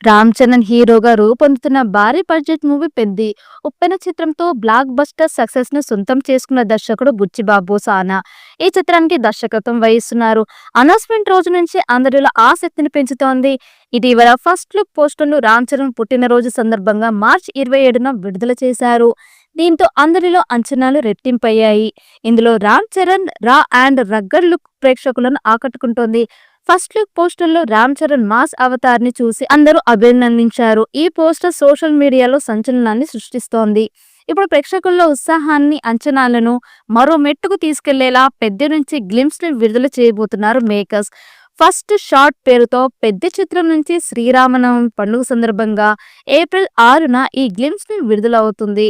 రామ్ చరణ్ హీరోగా రూపొందుతున్న భారీ బడ్జెట్ మూవీ పెద్ది. ఉప్పెన చిత్రంతో బ్లాక్ బస్టర్ సక్సెస్ ను సొంతం చేసుకున్న దర్శకుడు బుచ్చిబాబు సానా ఈ చిత్రానికి దర్శకత్వం వహిస్తున్నారు. అనౌన్స్మెంట్ రోజు నుంచి అందరిలో ఆసక్తిని పెంచుతోంది. ఇటీవల ఫస్ట్ లుక్ పోస్టర్ను రామ్ చరణ్ పుట్టినరోజు సందర్భంగా మార్చి 27న విడుదల చేశారు. దీంతో అందరిలో అంచనాలు రెట్టింపయ్యాయి. ఇందులో రామ్ చరణ్ రా అండ్ రగ్గడ్ లుక్ ప్రేక్షకులను ఆకట్టుకుంటోంది. ఫస్ట్ లుక్ పోస్టర్ లో రామ్ చరణ్ మాస్ అవతార్ ని చూసి అందరూ అభినందించారు. ఈ పోస్టర్ సోషల్ మీడియాలో సంచలనాన్ని సృష్టిస్తోంది. ఇప్పుడు ప్రేక్షకుల్లో ఉత్సాహాన్ని, అంచనాలను మరో మెట్టుకు తీసుకెళ్లేలా పెద్ద నుంచి గ్లిమ్స్ ని విడుదల చేయబోతున్నారు మేకర్స్. ఫస్ట్ షాట్ పేరుతో పెద్ద చిత్రం నుంచి శ్రీరామనవమి పండుగ సందర్భంగా ఏప్రిల్ 6న ఈ గ్లిమ్స్ ని విడుదల అవుతుంది.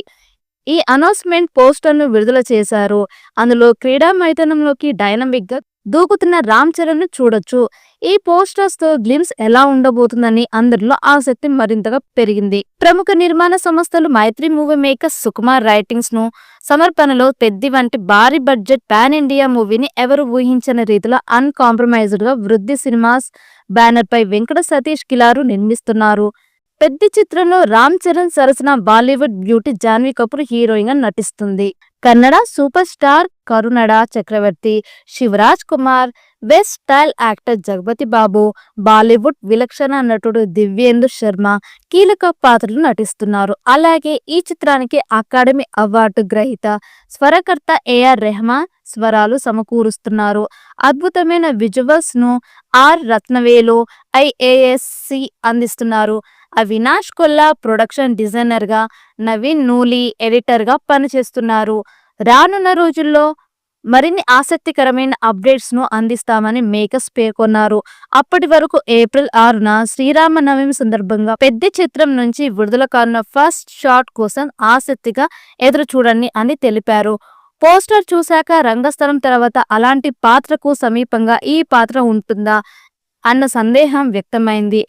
ఈ అనౌన్స్మెంట్ పోస్టర్ ను విడుదల చేశారు. అందులో క్రీడా మైదానంలోకి డైనమిక్ గా దూకుతున్న రామ్ చరణ్ ను చూడొచ్చు. ఈ పోస్టర్స్ తో గ్లిమ్స్ ఎలా ఉండబోతుందని అందరిలో ఆసక్తి మరింతగా పెరిగింది. ప్రముఖ నిర్మాణ సంస్థలు మైత్రి మూవీ మేకర్స్ సుకుమార్ రైటింగ్స్ ను సమర్పణలో పెద్ది వంటి భారీ బడ్జెట్ పాన్ ఇండియా మూవీని ఎవరు ఊహించని రీతిలో అన్కాంప్రమైజ్డ్ గా వృద్ధి సినిమాస్ బ్యానర్ పై వెంకట సతీష్ కిలారు నిర్మిస్తున్నారు. పెద్ది చిత్రంలో రామ్ చరణ్ సరసన Bollywood beauty Janhvi Kapoor heroine గా నటిస్తుంది. కన్నడ సూపర్ స్టార్ కరుణడ చక్రవర్తి, Shivaraj Kumar, best style actor Jagapathi Babu, Bollywood విలక్షణ నటుడు దివ్యేందు శర్మ కీలక పాత్రలు నటిస్తున్నారు. అలాగే ఈ చిత్రానికి అకాడమీ అవార్డు గ్రహీత స్వరకర్త ఏఆర్ రెహమాన్ స్వరాలు సమకూరుస్తున్నారు. అద్భుతమైన విజువల్స్ ను ఆర్ రత్నవేలు ఐఏఎస్సి అందిస్తున్నారు. అవినాష్ కొల్లా ప్రొడక్షన్ డిజైనర్ గా, నవీన్ నూలి ఎడిటర్ గా పనిచేస్తున్నారు. రానున్న రోజుల్లో మరిన్ని ఆసక్తికరమైన అప్డేట్స్ ను అందిస్తామని మేకర్స్ పేర్కొన్నారు. అప్పటి వరకు ఏప్రిల్ 6న శ్రీరామనవమి సందర్భంగా పెద్ద చిత్రం నుంచి విడుదల కానున్న ఫస్ట్ షాట్ కోసం ఆసక్తిగా ఎదురు చూడండి అని తెలిపారు. పోస్టర్ చూశాక రంగస్థలం తర్వాత అలాంటి పాత్రకు సమీపంగా ఈ పాత్ర ఉంటుందా అన్న సందేహం వ్యక్తమైంది.